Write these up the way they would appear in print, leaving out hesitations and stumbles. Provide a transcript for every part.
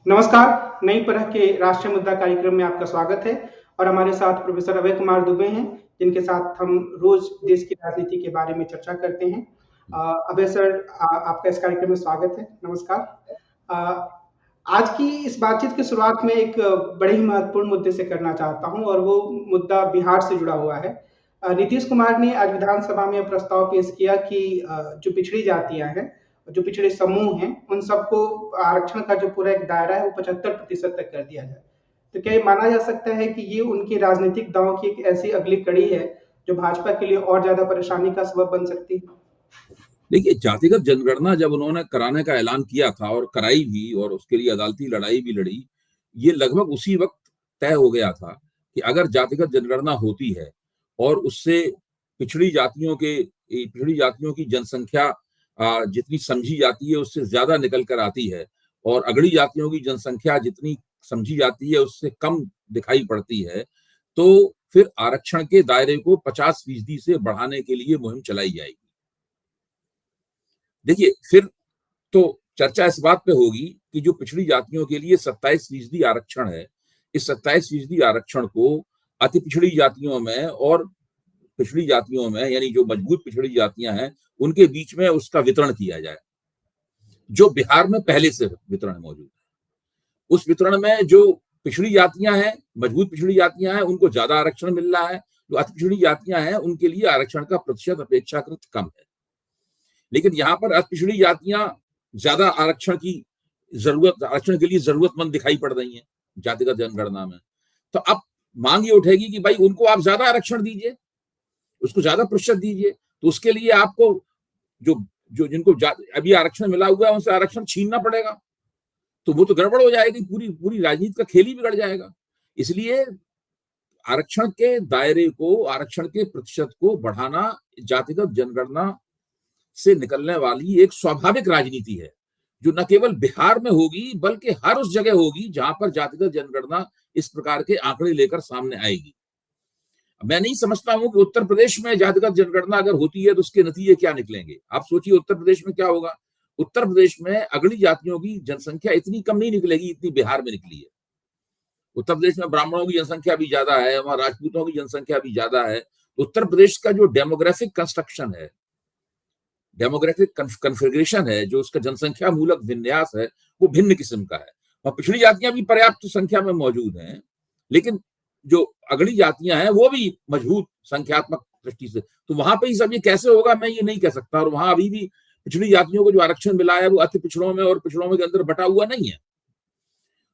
नमस्कार, नई परख के राष्ट्रीय मुद्दा कार्यक्रम में आपका स्वागत है और हमारे साथ प्रोफेसर अभय कुमार दुबे हैं, जिनके साथ हम रोज देश की राजनीति के बारे में चर्चा करते हैं। अभय सर, आपका इस कार्यक्रम में स्वागत है। नमस्कार। अ, आज की इस बातचीत की शुरुआत में एक बड़े ही महत्वपूर्ण मुद्दे से करना चाहता हूं और वो मुद्दा बिहार से जुड़ा हुआ है। नीतीश कुमार ने आज विधानसभा में प्रस्ताव पेश किया कि जो पिछड़ी जातियां हैं, जो पिछड़े समूह हैं, उन सबको आरक्षण का जो पूरा एक दायरा है वो 75% तक कर दिया जाए। तो क्या ये माना जा सकता है कि ये उनके राजनीतिक दांव की एक ऐसी अगली कड़ी है जो भाजपा के लिए और ज्यादा परेशानी का सबब बन सकती है? देखिए, जातिगत जनगणना जब उन्होंने कराने का ऐलान किया था और कराई भी और उसके लिए अदालती लड़ाई भी लड़ी, ये लगभग उसी वक्त तय हो गया था कि अगर जातिगत जनगणना होती है और उससे पिछड़ी जातियों की जनसंख्या जितनी समझी जाती है उससे ज्यादा निकल कर आती है और अगड़ी जातियों की जनसंख्या जितनी समझी जाती है उससे कम दिखाई पड़ती है, तो फिर आरक्षण के दायरे को 50% से बढ़ाने के लिए मुहिम चलाई जाएगी। देखिए, फिर तो चर्चा इस बात पे होगी कि जो पिछड़ी जातियों के लिए 27% आरक्षण है, इस 27% आरक्षण को अति पिछड़ी जातियों में और पिछड़ी जातियों में, यानी जो मजबूत पिछड़ी जातियां हैं, उनके बीच में उसका वितरण किया जाए, जो बिहार में पहले से वितरण मौजूद है। उस वितरण में जो पिछड़ी जातियां हैं, मजबूत पिछड़ी जातियां हैं, उनको ज्यादा आरक्षण मिल रहा है। जो अति पिछड़ी जातियां हैं, उनके लिए आरक्षण का प्रतिशत अपेक्षाकृत कम है। लेकिन यहाँ पर अति पिछड़ी जातियां ज्यादा आरक्षण के लिए जरूरतमंद दिखाई पड़ रही हैं जातिगत जनगणना में। तो अब मांग ये उठेगी कि भाई उनको आप ज्यादा आरक्षण दीजिए, उसको ज्यादा प्रतिशत दीजिए। तो उसके लिए आपको जो जो जिनको अभी आरक्षण मिला हुआ है उनसे आरक्षण छीनना पड़ेगा। तो वो तो गड़बड़ हो जाएगी, पूरी पूरी राजनीति का खेल ही बिगड़ जाएगा। इसलिए आरक्षण के दायरे को, आरक्षण के प्रतिशत को बढ़ाना जातिगत जनगणना से निकलने वाली एक स्वाभाविक राजनीति है, जो न केवल बिहार में होगी बल्कि हर उस जगह होगी जहां पर जातिगत जनगणना इस प्रकार के आंकड़े लेकर सामने आएगी। मैं नहीं समझता हूं कि उत्तर प्रदेश में जातिगत जनगणना अगर होती है तो उसके नतीजे क्या निकलेंगे। आप सोचिए उत्तर प्रदेश में क्या होगा। उत्तर प्रदेश में अगली जातियों की जनसंख्या इतनी कम नहीं निकलेगी, इतनी बिहार में निकली है। उत्तर प्रदेश में ब्राह्मणों की जनसंख्या भी ज्यादा है, वहां राजपूतों की जनसंख्या भी ज्यादा है। उत्तर प्रदेश का जो डेमोग्राफिक कंस्ट्रक्शन है, डेमोग्राफिक कन्फिगरेशन है, जो उसका जनसंख्या मूलक विन्यास है, वो भिन्न किस्म का है। और पिछड़ी जातियां भी पर्याप्त संख्या में मौजूद हैं, लेकिन जो अगड़ी जातियां हैं वो भी मजबूत संख्यात्मक दृष्टि से। तो वहां पे ही सब ये कैसे होगा मैं ये नहीं कह सकता। और वहां अभी भी पिछड़ी जातियों को जो आरक्षण मिला है वो अति पिछड़ों में और पिछड़ों में के अंदर बटा हुआ नहीं है।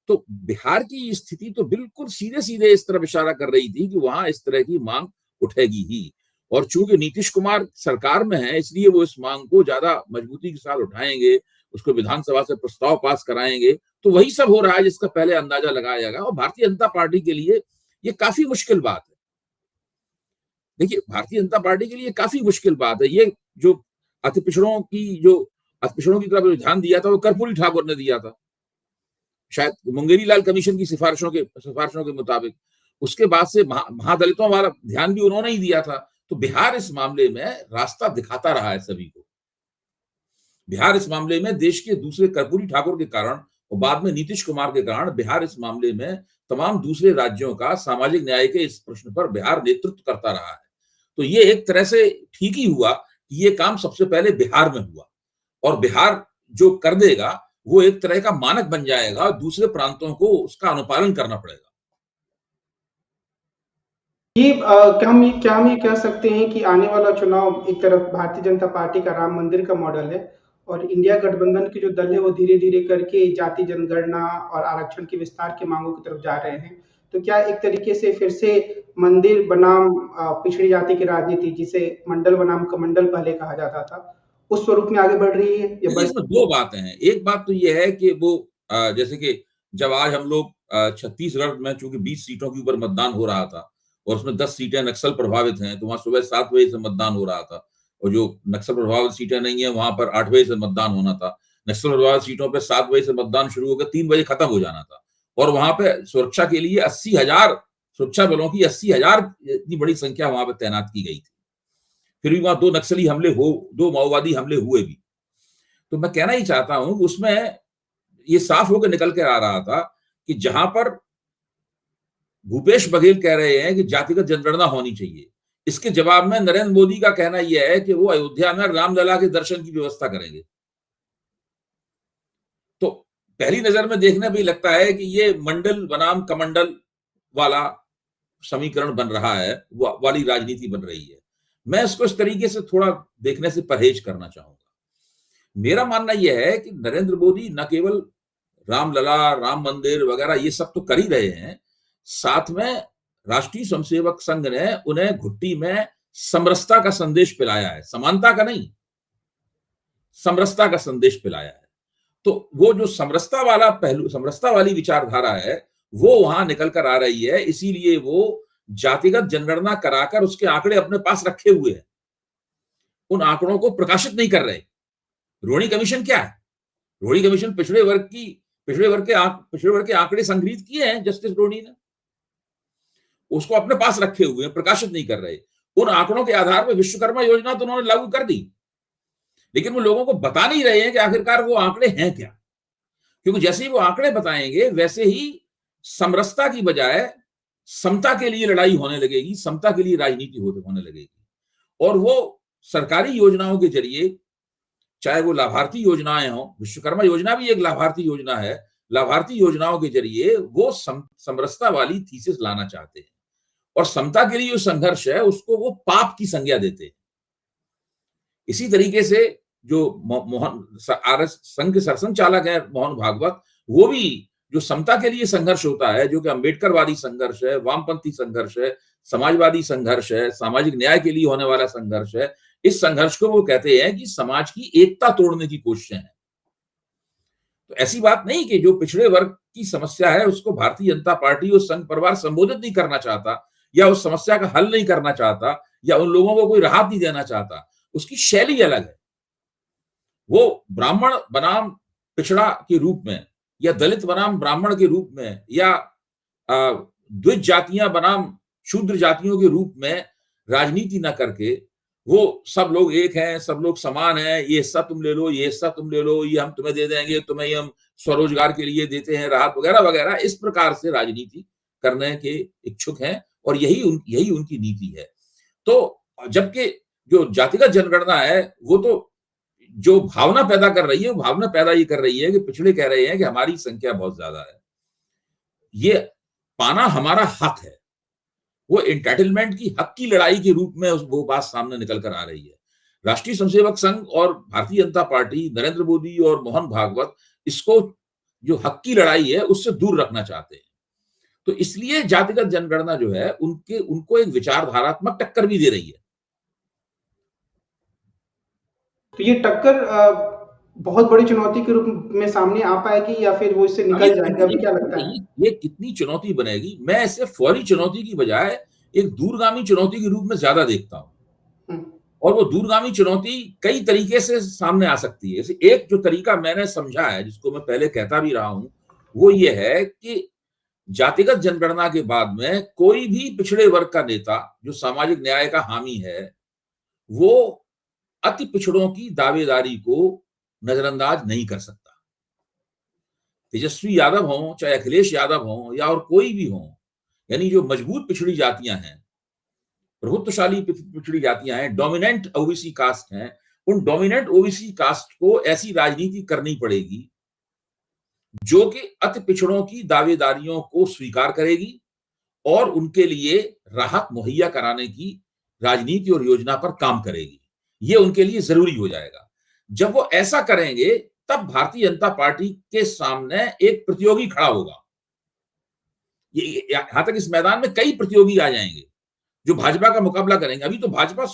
तो बिहार की स्थिति तो बिल्कुल सीधे सीधे इस तरफ इशारा कर रही थी कि वहां इस तरह की मांग उठेगी ही। और चूंकि नीतीश कुमार सरकार में है, इसलिए वो इस मांग को ज्यादा मजबूती के साथ उठाएंगे, उसको विधानसभा से प्रस्ताव पास कराएंगे। तो वही सब हो रहा है जिसका पहले अंदाजा लगाया जाएगा। और भारतीय जनता पार्टी के लिए ये काफी मुश्किल बात है। देखिए, भारतीय जनता पार्टी के लिए काफी मुश्किल बात है। ये जो अति पिछड़ों की तरफ ध्यान दिया था वो कर्पूरी ठाकुर ने दिया था, शायद मुंगेरी लाल कमीशन की सिफारिशों के मुताबिक। उसके बाद से महादलितों वाला ध्यान भी उन्होंने ही दिया था। तो बिहार इस मामले में रास्ता दिखाता रहा है सभी को। बिहार इस मामले में देश के दूसरे कर्पूरी ठाकुर के कारण और बाद में नीतीश कुमार के कारण बिहार इस मामले में तमाम दूसरे राज्यों का सामाजिक न्याय के इस प्रश्न पर बिहार नेतृत्व करता रहा है। तो ये एक तरह से ठीक ही हुआ कि ये काम सबसे पहले बिहार में हुआ और बिहार जो कर देगा वो एक तरह का मानक बन जाएगा और दूसरे प्रांतों को उसका अनुपालन करना पड़ेगा। ये क्या हम ये कह सकते हैं कि आने वाला चुनाव एक तरफ भारतीय जनता पार्टी का राम मंदिर का मॉडल है और इंडिया गठबंधन के जो दल है वो धीरे धीरे करके जाति जनगणना और आरक्षण के विस्तार की मांगों की तरफ जा रहे हैं। तो क्या एक तरीके से फिर से मंदिर बनाम पिछड़ी जाति की राजनीति, जिसे मंडल बनाम कमंडल पहले कहा जाता था, उस स्वरूप में आगे बढ़ रही है या बढ़? इसमें दो बातें हैं। एक बात तो ये है कि वो जैसे कि जब आज हम लोग छत्तीसगढ़ में चूंकि 20 सीटों के ऊपर मतदान हो रहा था और उसमें 10 सीटें नक्सल प्रभावित हैं, तो वहां सुबह 7 बजे से मतदान हो रहा था। और जो नक्सल प्रभावित सीटें नहीं है वहां पर 8 बजे से मतदान होना था। नक्सल प्रभावित सीटों पर 7 बजे से मतदान शुरू होकर 3 बजे खत्म हो जाना था। और वहां पे सुरक्षा के लिए 80,000 सुरक्षा बलों की 80,000 इतनी बड़ी संख्या वहां पर तैनात की गई थी। फिर भी वहां दो माओवादी हमले हुए भी। तो मैं कहना ही चाहता हूं कि उसमें ये साफ होकर निकल कर आ रहा था कि जहां पर भूपेश बघेल कह रहे हैं कि जातिगत जनगणना होनी चाहिए, इसके जवाब में नरेंद्र मोदी का कहना यह है कि वो अयोध्या में रामलला के दर्शन की व्यवस्था करेंगे। तो पहली नजर में देखने में लगता है कि ये मंडल बनाम कमंडल वाला समीकरण बन रहा है, वाली राजनीति बन रही है। मैं इसको इस तरीके से थोड़ा देखने से परहेज करना चाहूंगा। मेरा मानना यह है कि नरेंद्र मोदी न केवल रामलला, राम मंदिर वगैरह ये सब तो कर ही रहे हैं, साथ में राष्ट्रीय स्वयंसेवक संघ ने उन्हें घुट्टी में समरसता का संदेश पिलाया है, समानता का नहीं, समरसता का संदेश पिलाया है। तो वो जो समरसता वाला पहलू, समरसता वाली विचारधारा है, वो वहां निकल कर आ रही है। इसीलिए वो जातिगत जनगणना कराकर उसके आंकड़े अपने पास रखे हुए हैं, उन आंकड़ों को प्रकाशित नहीं कर रहे। रोहिणी कमीशन क्या है? रोहिणी कमीशन पिछड़े वर्ग के आंकड़े संग्रहित किए हैं जस्टिस रोहिणी ने, उसको अपने पास रखे हुए हैं, प्रकाशित नहीं कर रहे। उन आंकड़ों के आधार पर विश्वकर्मा योजना तो उन्होंने लागू कर दी, लेकिन वो लोगों को बता नहीं रहे हैं कि आखिरकार वो आंकड़े हैं क्या। क्योंकि जैसे ही वो आंकड़े बताएंगे वैसे ही समरसता की बजाय समता के लिए लड़ाई होने लगेगी, समता के लिए राजनीति होने लगेगी। और वो सरकारी योजनाओं के जरिए, चाहे वो लाभार्थी योजनाएं हो, विश्वकर्मा योजना भी एक लाभार्थी योजना है, लाभार्थी योजनाओं के जरिए वो समरसता वाली थीसिस लाना चाहते हैं। और समता के लिए जो संघर्ष है उसको वो पाप की संज्ञा देते हैं। इसी तरीके से जो मोहन आरएस संघ के सरसंघचालक है मोहन भागवत, वो भी जो समता के लिए संघर्ष होता है, जो कि अम्बेडकरवादी संघर्ष है, वामपंथी संघर्ष है, समाजवादी संघर्ष है, सामाजिक न्याय के लिए होने वाला संघर्ष है, इस संघर्ष को वो कहते हैं कि समाज की एकता तोड़ने की कोशिशें हैं। तो ऐसी बात नहीं कि जो पिछड़े वर्ग की समस्या है उसको भारतीय जनता पार्टी और संघ परिवार संबोधित नहीं करना चाहता, या उस समस्या का हल नहीं करना चाहता, या उन लोगों को कोई राहत नहीं देना चाहता। उसकी शैली अलग है। वो ब्राह्मण बनाम पिछड़ा के रूप में, या दलित बनाम ब्राह्मण के रूप में, या द्विज जातियां बनाम शूद्र जातियों के रूप में राजनीति न करके वो सब लोग एक हैं, सब लोग समान हैं, ये हिस्सा तुम ले लो, ये हिस्सा तुम ले लो, ये हम तुम्हें दे देंगे, तुम्हें ये हम स्वरोजगार के लिए देते हैं राहत वगैरह वगैरह, इस प्रकार से राजनीति करने के इच्छुक हैं। और यही उनकी नीति है। तो जबकि जो जातिगत जनगणना है वो तो जो भावना पैदा कर रही है, वो भावना पैदा ये कर रही है कि पिछड़े कह रहे हैं कि हमारी संख्या बहुत ज्यादा है, ये पाना हमारा हक है। वो एंटाइटलमेंट की हक की लड़ाई के रूप में वो बात सामने निकल कर आ रही है। राष्ट्रीय स्वयंसेवक संघ और भारतीय जनता पार्टी, नरेंद्र मोदी और मोहन भागवत इसको जो हक की लड़ाई है उससे दूर रखना चाहते हैं। तो इसलिए जातिगत जनगणना जो है उनको एक विचारधारात्मक टक्कर भी दे रही है। तो ये टक्कर बहुत बड़ी चुनौती के रूप में सामने आ पाएगी या फिर वो इससे निकल जाएगा, अभी क्या लगता है? ये कितनी चुनौती बनेगी, मैं इसे फौरी चुनौती की बजाय एक दूरगामी चुनौती के रूप में ज्यादा देखता हूं। और वो दूरगामी चुनौती कई तरीके से सामने आ सकती है। जैसे एक जो तरीका मैंने समझा है, जिसको मैं पहले कहता भी रहा हूं, वो ये है कि जातिगत जनगणना के बाद में कोई भी पिछड़े वर्ग का नेता जो सामाजिक न्याय का हामी है, वो अति पिछड़ों की दावेदारी को नजरअंदाज नहीं कर सकता। तेजस्वी यादव हो, चाहे अखिलेश यादव हो, या और कोई भी हो, यानी जो मजबूत पिछड़ी जातियां हैं, प्रभुत्वशाली पिछड़ी जातियां हैं, डोमिनेंट ओबीसी कास्ट हैं, उन डोमिनेंट ओबीसी कास्ट को ऐसी राजनीति करनी पड़ेगी जो कि अति पिछड़ों की दावेदारियों को स्वीकार करेगी और उनके लिए राहत मुहैया कराने की राजनीति और योजना पर काम करेगी। ये उनके लिए जरूरी हो जाएगा। जब वो ऐसा करेंगे तब भारतीय जनता पार्टी के सामने एक प्रतियोगी खड़ा होगा। यहां तक इस मैदान में कई प्रतियोगी आ जाएंगे जो भाजपा का मुकाबला करेंगे। अभी तो भाजपा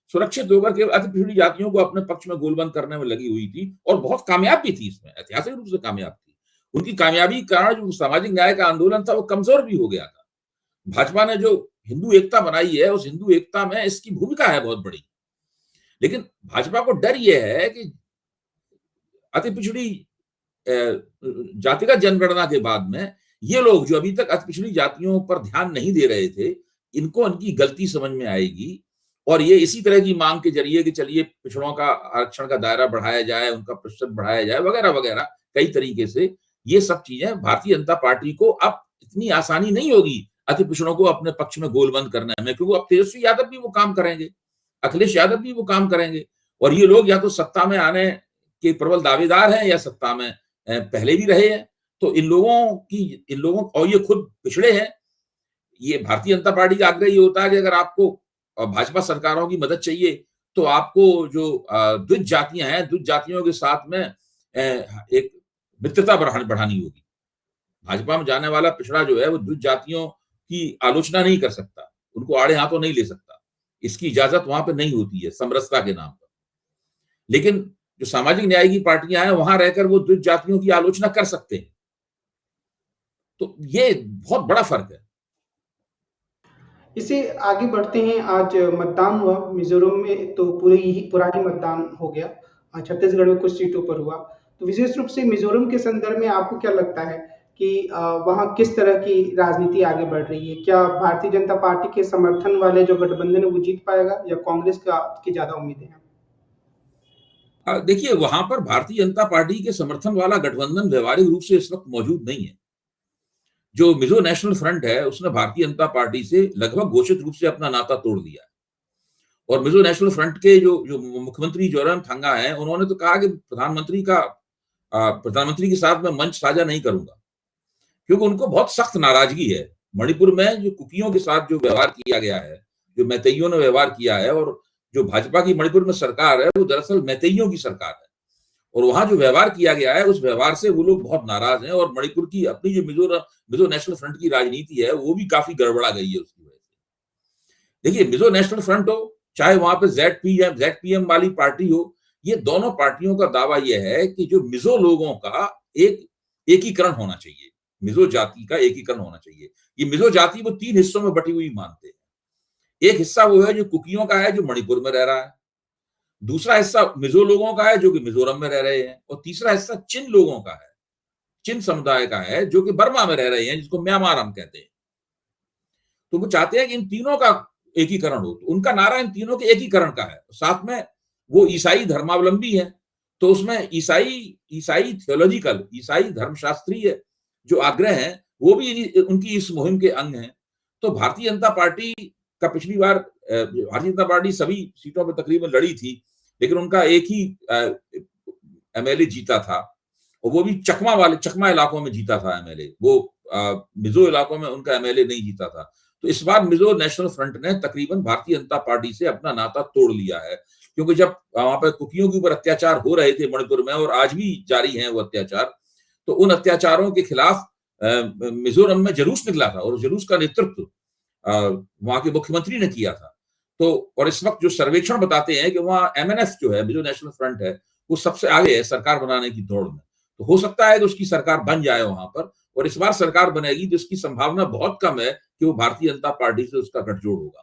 सुरक्षित होकर के अति पिछड़ी जातियों को अपने पक्ष में गोलबंद करने में लगी हुई थी और बहुत कामयाब भी थी, इसमें ऐतिहासिक रूप से कामयाब थी। उनकी कामयाबी के कारण जो सामाजिक न्याय का आंदोलन था वो कमजोर भी हो गया था। भाजपा ने जो हिंदू एकता बनाई है, उस हिंदू एकता में इसकी भूमिका है बहुत बड़ी। लेकिन भाजपा को डर यह है कि अति पिछड़ी जातिगत जनगणना के बाद में ये लोग जो अभी तक अति पिछड़ी जातियों पर ध्यान नहीं दे रहे थे, इनको इनकी गलती समझ में आएगी और ये इसी तरह की मांग के जरिए कि चलिए पिछड़ों का आरक्षण का दायरा बढ़ाया जाए, उनका प्रतिशत बढ़ाया जाए, वगैरह वगैरह कई तरीके से ये सब चीजें भारतीय जनता पार्टी को अब इतनी आसानी नहीं होगी अति पिछड़ों को अपने पक्ष में गोलबंद करने में, क्योंकि अब तेजस्वी यादव भी वो काम करेंगे, अखिलेश यादव भी वो काम करेंगे, और ये लोग या तो सत्ता में आने के प्रबल दावेदार हैं या सत्ता में पहले भी रहे हैं। तो इन लोगों और ये खुद पिछड़े हैं। ये भारतीय जनता पार्टी का आग्रह ये होता है कि अगर आपको भाजपा सरकारों की मदद चाहिए तो आपको जो द्विज जातियां हैं, द्विज जातियों के साथ में एक मित्रता बढ़ानी होगी। भाजपा में जाने वाला पिछड़ा जो है वो द्विज जातियों की आलोचना नहीं कर सकता, उनको आड़े हाथों नहीं ले सकता, इसकी इजाजत वहां पे नहीं होती है समरसता के नाम पर। लेकिन जो सामाजिक न्याय की पार्टियां हैं वहां रहकर वो द्विज जातियों की आलोचना कर सकते हैं। तो ये बहुत बड़ा फर्क है। इसे आगे बढ़ते हैं। आज मतदान हुआ मिजोरम में, तो पूरा ही मतदान हो गया। छत्तीसगढ़ में कुछ सीटों पर हुआ। तो विशेष रूप से मिजोरम के संदर्भ में आपको क्या लगता है कि वहां किस तरह की राजनीति आगे बढ़ रही है? क्या भारतीय जनता पार्टी के समर्थन वाले जो गठबंधन है वो जीत पाएगा, या कांग्रेस की ज्यादा उम्मीदें हैं? देखिए, वहां पर भारतीय जनता पार्टी के समर्थन वाला गठबंधन व्यवहारिक रूप से इस वक्त मौजूद नहीं है। जो मिजो नेशनल फ्रंट है उसने भारतीय जनता पार्टी से लगभग घोषित रूप से अपना नाता तोड़ दिया है। और मिजो नेशनल फ्रंट के जो मुख्यमंत्री जोरामथंगा हैं, उन्होंने तो कहा कि प्रधानमंत्री के साथ मैं मंच साझा नहीं करूंगा, क्योंकि उनको बहुत सख्त नाराजगी है मणिपुर में जो कुकियों के साथ जो व्यवहार किया गया है, जो मैतेइयों ने व्यवहार किया है, और जो भाजपा की मणिपुर में सरकार है वो दरअसल मैतेइयों की सरकार है, और वहां जो व्यवहार किया गया है उस व्यवहार से वो लोग बहुत नाराज हैं। और मणिपुर की अपनी जो मिजो नेशनल फ्रंट की राजनीति है वो भी काफी गड़बड़ा गई है उसकी वजह से। देखिए, मिजो नेशनल फ्रंट हो चाहे वहां पे जेडपीएम वाली पार्टी हो, ये दोनों पार्टियों का दावा यह है कि जो मिजो लोगों का एकीकरण होना चाहिए, मिजो जाति का एकीकरण होना चाहिए। ये मिजो जाति वो 3 हिस्सों में बटी हुई मानते हैं। एक हिस्सा वो है जो कुकियों का है, जो मणिपुर में रह रहा है। दूसरा हिस्सा मिजो लोगों का है जो कि मिजोरम में रह रहे हैं, और तीसरा हिस्सा चिन लोगों का है, चिन समुदाय का है, जो कि बर्मा में रह रहे हैं, जिसको म्यांमार हम कहते हैं। तो वो चाहते हैं कि इन तीनों का एकीकरण हो। तो उनका नारा इन तीनों के एकीकरण का है। साथ में वो ईसाई धर्मावलंबी है, तो उसमें ईसाई थियोलॉजिकल, ईसाई धर्मशास्त्रीय जो आग्रह है वो भी उनकी इस मुहिम के अंग हैं। तो भारतीय जनता पार्टी का पिछली बार भारतीय जनता पार्टी सभी सीटों पर तकरीबन लड़ी थी, लेकिन उनका एक ही एमएलए जीता था, और वो भी चकमा इलाकों में जीता था एमएलए। वो मिजो इलाकों में उनका एमएलए नहीं जीता था। तो इस बार मिजो नेशनल फ्रंट ने तकरीबन भारतीय जनता पार्टी से अपना नाता तोड़ लिया है, क्योंकि जब वहां पर कुकियों के ऊपर अत्याचार हो रहे थे मणिपुर में, और आज भी जारी हैं वो अत्याचार, तो उन अत्याचारों के खिलाफ मिजोरम में जुलूस निकला था, और जुलूस का नेतृत्व वहां के मुख्यमंत्री ने किया था। तो और इस वक्त जो सर्वेक्षण बताते हैं कि वहां एमएनएफ जो है, मिजो नेशनल फ्रंट है, वो सबसे आगे है सरकार बनाने की दौड़ में। तो हो सकता है कि उसकी सरकार बन जाए वहां पर, और इस बार सरकार बनेगी तो इसकी संभावना बहुत कम है कि वो भारतीय जनता पार्टी से उसका गठजोड़ होगा।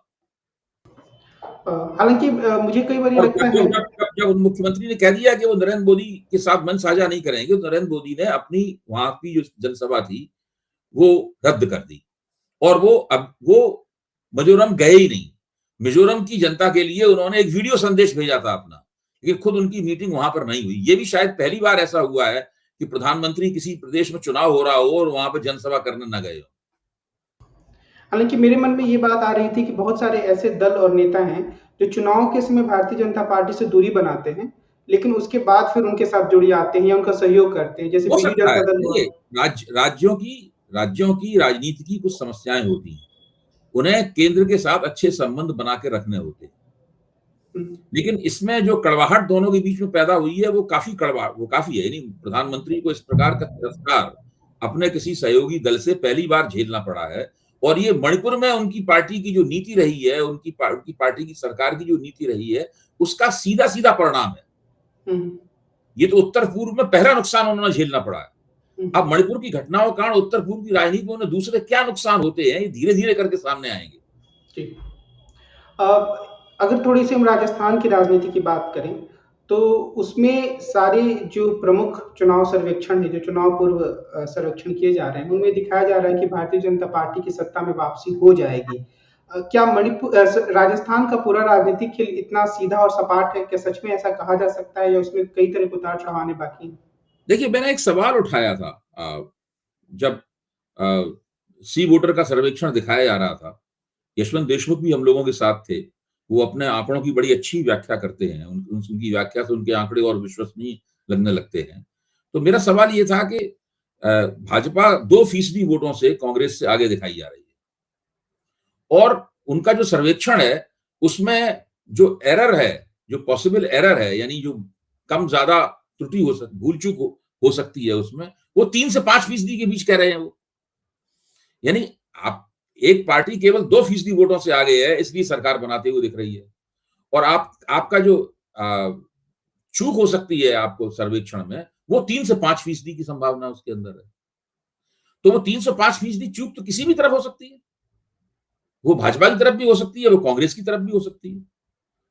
हालांकि मुझे कई बार लगता है जब मुख्यमंत्री ने कह दिया कि वो नरेंद्र मोदी के साथ मंच साझा नहीं करेंगे, तो नरेंद्र मोदी ने अपनी वहां की जो जनसभा थी वो रद्द कर दी, और वो मिजोरम गए ही नहीं। मिजोरम की जनता के लिए उन्होंने एक वीडियो संदेश भेजा था अपना, लेकिन खुद उनकी मीटिंग वहां पर नहीं हुई। ये भी शायद पहली बार ऐसा हुआ है कि प्रधानमंत्री किसी प्रदेश में चुनाव हो रहा हो और वहां पर जनसभा करने न गए हो। हालांकि मेरे मन में ये बात आ रही थी कि बहुत सारे ऐसे दल और नेता हैं जो चुनाव के समय भारतीय जनता पार्टी से दूरी बनाते हैं, लेकिन उसके बाद फिर उनके साथ जुड़ जाते हैं या उनका सहयोग करते हैं, जैसे हो बीजू सकता है। जनता दल हुआ। राज्यों की राजनीति की कुछ समस्याएं होती हैं, उन्हें केंद्र के साथ अच्छे संबंध बना के रखने होते हैं, लेकिन इसमें जो कड़वाहट दोनों के बीच में पैदा हुई है वो काफी है। यानी प्रधानमंत्री को इस प्रकार का तिरस्कार अपने किसी सहयोगी दल से पहली बार झेलना पड़ा है, और ये मणिपुर में उनकी पार्टी की जो नीति रही है, उनकी पार्टी की सरकार की जो नीति रही है, उसका सीधा सीधा परिणाम है। ये तो उत्तर पूर्व में पहला नुकसान उन्होंने झेलना पड़ा है। अब मणिपुर की घटनाओं के कारण उत्तर पूर्व की राजनीति में दूसरे क्या नुकसान होते हैं, ये धीरे धीरे करके सामने आएंगे। अगर थोड़ी सी हम राजस्थान की राजनीति की बात करें, तो उसमें सारे जो प्रमुख चुनाव सर्वेक्षण है, जो चुनाव पूर्व सर्वेक्षण किए जा रहे हैं, उनमें दिखाया जा रहा है कि भारतीय जनता पार्टी की सत्ता में वापसी हो जाएगी। क्या मणिपुर राजस्थान का पूरा राजनीतिक खेल इतना सीधा और सपाट है? क्या सच में ऐसा कहा जा सकता है या उसमें कई तरह के उतार चढ़ाव आने बाकी हैं? देखिए, मैंने एक सवाल उठाया था जब सी वोटर का सर्वेक्षण दिखाया जा रहा था। यशवंत देशमुख भी हम लोगों के साथ थे। वो अपने आंकड़ों की बड़ी अच्छी व्याख्या करते हैं। उनकी व्याख्या से उनके आंकड़े और विश्वसनीय लगने लगते हैं। तो मेरा सवाल ये था कि भाजपा 2% वोटों से कांग्रेस से आगे दिखाई जा रही है और उनका जो सर्वेक्षण है, उसमें जो एरर है, जो पॉसिबल एरर है, यानी जो कम ज्यादा त्रुटि भूल चूक हो सकती है उसमें, वो 3 से 5% के बीच कह रहे हैं वो। यानी आप एक पार्टी केवल 2% वोटों से आगे है, इसलिए सरकार बनाते हुए दिख रही है और आपका जो चूक हो सकती है आपको सर्वेक्षण में, वो 3 से 5% की संभावना उसके अंदर है। तो वो 3 से 5% चूक तो किसी भी तरफ हो सकती है। वो भाजपा की तरफ भी हो सकती है, वो कांग्रेस की तरफ भी हो सकती है।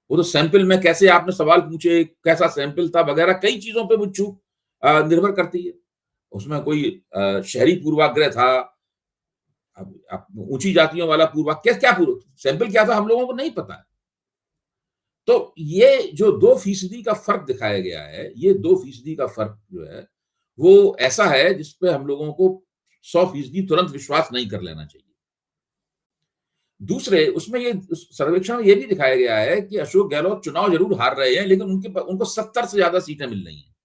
वो तो सैंपल में कैसे आपने सवाल पूछे, कैसा सैंपल था वगैरह, कई चीजों पे वो चूक निर्भर करती है। उसमें कोई शहरी पूर्वाग्रह था, अब ऊंची जातियों वाला पूर्वाग्रह, क्या पूर्व सैंपल क्या था हम लोगों को नहीं पता है। तो ये जो 2% का फर्क दिखाया गया है, ये 2% का फर्क जो है वो ऐसा है जिसपे हम लोगों को 100% तुरंत विश्वास नहीं कर लेना चाहिए। दूसरे उसमें ये सर्वेक्षण में ये भी दिखाया गया है कि अशोक गहलोत चुनाव जरूर हार रहे हैं, लेकिन उनको 70 से ज्यादा सीटें मिल रही हैं।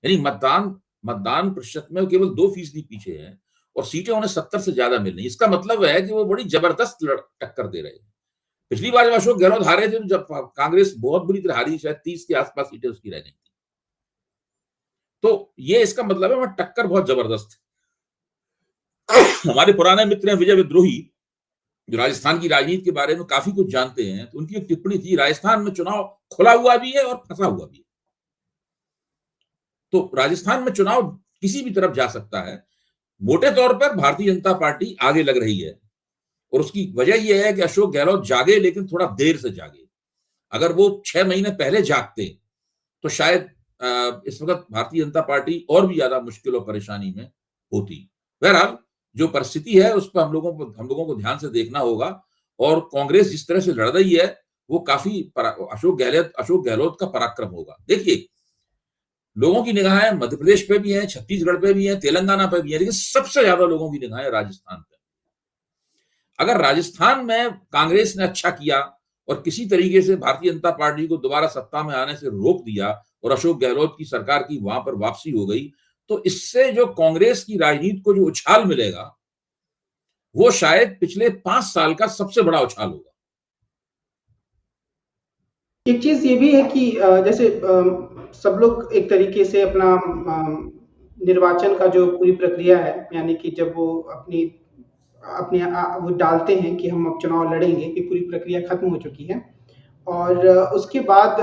यानी मतदान मतदान प्रतिशत में वो केवल 2% पीछे हैं और सीटें उन्हें 70 से ज्यादा मिल रही। इसका मतलब है कि वो बड़ी जबरदस्त टक्कर दे रहे हैं। पिछली बार जब अशोक गहलोत हारे थे तो जब कांग्रेस बहुत बुरी तरह हारी, शायद 30 के आसपास सीटें उसकी रह गई थी। तो ये इसका मतलब है वहां टक्कर बहुत जबरदस्त है। हमारे पुराने मित्र हैं विजय विद्रोही, जो राजस्थान की राजनीति के बारे में काफी कुछ जानते हैं, तो उनकी एक टिप्पणी थी, राजस्थान में चुनाव खुला हुआ भी है और फंसा हुआ भी है। तो राजस्थान में चुनाव किसी भी तरफ जा सकता है। मोटे तौर पर भारतीय जनता पार्टी आगे लग रही है और उसकी वजह यह है कि अशोक गहलोत जागे, लेकिन थोड़ा देर से जागे। अगर वो 6 महीने पहले जागते तो शायद इस वक्त भारतीय जनता पार्टी और भी ज्यादा मुश्किल और परेशानी में होती। बहरहाल जो परिस्थिति है उस पर हम लोगों को ध्यान से देखना होगा और कांग्रेस जिस तरह से लड़ रही है वो काफी अशोक गहलोत का पराक्रम होगा। देखिए, लोगों की निगाहें मध्य प्रदेश पे भी है, छत्तीसगढ़ पे भी है, तेलंगाना पे भी है, लेकिन सबसे ज्यादा लोगों की निगाहें राजस्थान पे। अगर राजस्थान में कांग्रेस ने अच्छा किया और किसी तरीके से भारतीय जनता पार्टी को दोबारा सत्ता में आने से रोक दिया और अशोक गहलोत की सरकार की वहां पर वापसी हो गई, तो इससे जो कांग्रेस की राजनीति को जो उछाल मिलेगा वो शायद पिछले 5 साल का सबसे बड़ा उछाल होगा। एक चीज ये भी है कि जैसे सब लोग एक तरीके से अपना निर्वाचन का जो पूरी प्रक्रिया है, यानी कि जब वो अपनी अपने वो डालते हैं कि हम अब चुनाव लड़ेंगे, कि पूरी प्रक्रिया खत्म हो चुकी है और उसके बाद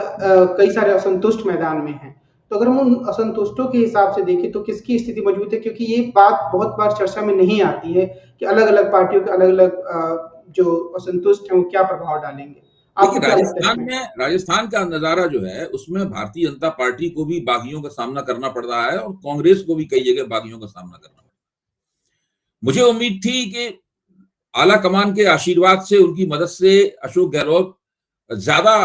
कई सारे असंतुष्ट मैदान में हैं। तो अगर हम उन असंतुष्टों के हिसाब से देखें तो किसकी स्थिति मजबूत है? क्योंकि ये बात बहुत बार चर्चा में नहीं आती है कि अलग-अलग पार्टियों के अलग-अलग जो असंतुष्ट हैं वो क्या प्रभाव डालेंगे। आपको देखिए, क्या लगता है इसमें? राजस्थान का नजारा जो है उसमें भारतीय जनता पार्टी को भी बागियों का सामना करना पड़ रहा है और कांग्रेस को भी कई जगह बागियों का सामना करना पड़ रहा है। मुझे उम्मीद थी कि आला कमान के आशीर्वाद से, उनकी मदद से अशोक गहलोत ज्यादा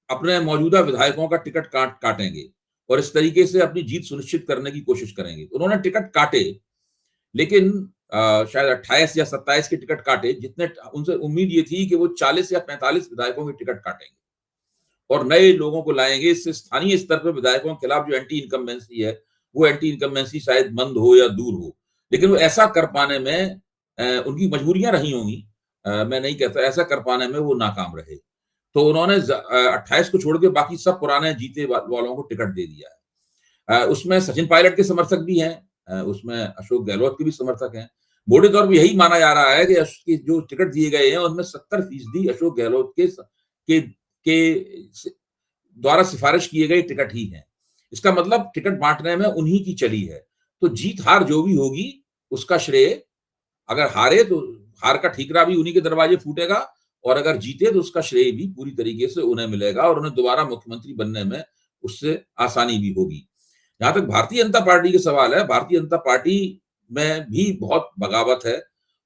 अपने मौजूदा विधायकों का टिकट काटेंगे और इस तरीके से अपनी जीत सुनिश्चित करने की कोशिश करेंगे। तो उन्होंने टिकट काटे, लेकिन शायद 28 या 27 के टिकट काटे, जितने उनसे उम्मीद ये थी कि वो 40 या 45 विधायकों के टिकट काटेंगे और नए लोगों को लाएंगे। इससे स्थानीय स्तर पर विधायकों के खिलाफ जो एंटी इनकम्बेंसी है, वो एंटी इनकम्बेंसी शायद मंद हो या दूर हो, लेकिन वो ऐसा कर पाने में उनकी मजबूरियां रही होंगी। मैं नहीं कहता, ऐसा कर पाने में वो नाकाम रहे। तो उन्होंने 28 को छोड़ के बाकी सब पुराने जीते वालों को टिकट दे दिया है। उसमें सचिन पायलट के समर्थक भी हैं, उसमें अशोक गहलोत के भी समर्थक हैं। मोटे तौर पर यही माना जा रहा है कि जो टिकट दिए गए हैं उनमें 70% अशोक गहलोत के द्वारा सिफारिश किए गए टिकट ही हैं। इसका मतलब टिकट बांटने में उन्हीं की चली है। तो जीत हार जो भी होगी उसका श्रेय, अगर हारे तो हार का ठीकरा भी उन्हीं के दरवाजे फूटेगा और अगर जीते तो उसका श्रेय भी पूरी तरीके से उन्हें मिलेगा और उन्हें दोबारा मुख्यमंत्री बनने में उससे आसानी भी होगी। जहां तक भारतीय जनता पार्टी के सवाल है, भारतीय जनता पार्टी में भी बहुत बगावत है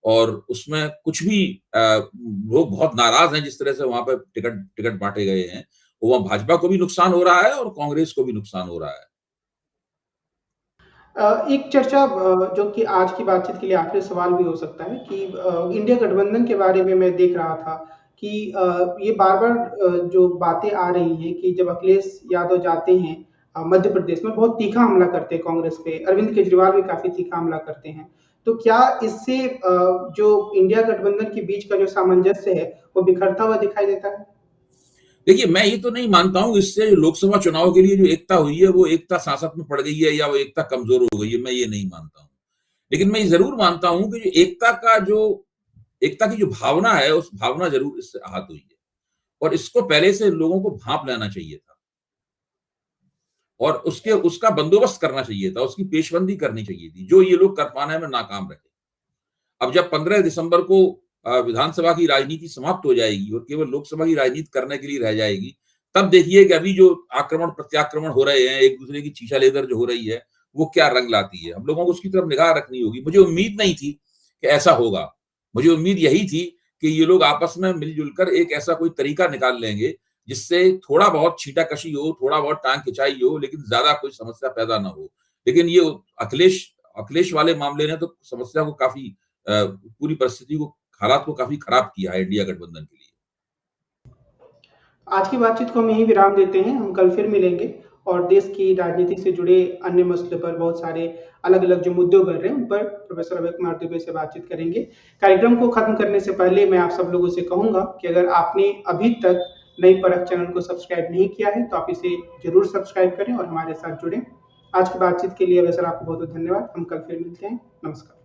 और उसमें कुछ भी लोग बहुत नाराज हैं जिस तरह से वहां पर टिकट बांटे गए हैं, वो वहां भाजपा को भी नुकसान हो रहा है और कांग्रेस को भी नुकसान हो रहा है। एक चर्चा जो कि आज की बातचीत के लिए आखिरी सवाल भी हो सकता है कि इंडिया गठबंधन के बारे में मैं देख रहा था कि ये बार-बार जो बातें आ रही हैं कि जब अखिलेश यादव जाते हैं मध्य प्रदेश में बहुत तीखा हमला करते हैं कांग्रेस पे, अरविंद केजरीवाल भी काफ़ी तीखा हमला करते हैं। तो क्या इससे जो इंडिया गठबंधन के बीच का जो सामंजस्य है, वो बिखरता हुआ दिखाई देता है? देखिए, मैं ये तो नहीं मानता हूँ इससे लोकसभा चुनाव के लिए जो एकता हुई है, वो एकता सांसत में पड़ गई है या वो एकता कमजोर हो गई है, मैं ये नहीं मानता हूँ। लेकिन मैं ये जरूर मानता हूँ कि जो एकता की जो भावना है, उस भावना जरूर इससे आहत हुई है और इसको पहले से लोगों को भांप लेना चाहिए था और उसका बंदोबस्त करना चाहिए था, उसकी पेशबंदी करनी चाहिए थी, जो ये लोग कर पाने में नाकाम रहे। अब जब 15 दिसंबर को विधानसभा की राजनीति समाप्त हो जाएगी और केवल लोकसभा की राजनीति करने के लिए रह जाएगी, तब देखिए कि अभी जो आक्रमण प्रत्याक्रमण हो रहे हैं, एक दूसरे की चीशा लेदर जो हो रही है, वो क्या रंग लाती है। हम लोगों को उसकी तरफ निगाह रखनी होगी। मुझे उम्मीद नहीं थी कि ऐसा होगा। मुझे उम्मीद यही थी कि ये लोग आपस में मिलजुल कर एक ऐसा कोई तरीका निकाल लेंगे जिससे थोड़ा बहुत छींटाकशी हो, थोड़ा बहुत टांग खिंचाई हो, लेकिन ज्यादा कोई समस्या पैदा ना हो। लेकिन ये अखिलेश अखिलेश वाले मामले ने तो समस्या को काफी पूरी परिस्थिति को, हालात को काफी खराब किया है इंडिया गठबंधन के लिए। आज की बातचीत को हम यहीं विराम देते हैं। हम कल फिर मिलेंगे और देश की राजनीति से जुड़े अन्य मसले पर बहुत सारे अलग-अलग जो मुद्दे उभर रहे हैं, उन पर प्रोफेसर अभय कुमार दुबे से बातचीत करेंगे। कार्यक्रम को खत्म करने से पहले मैं आप सब लोगों से कहूँगा कि अगर आपने अभी तक नई परख चैनल को सब्सक्राइब नहीं किया है, तो आप इसे ज़रूर सब्सक्राइब करें और हमारे साथ जुड़ें। आज की बातचीत के लिए वैसे आपको बहुत-बहुत धन्यवाद। हम कल फिर मिलते हैं। नमस्कार।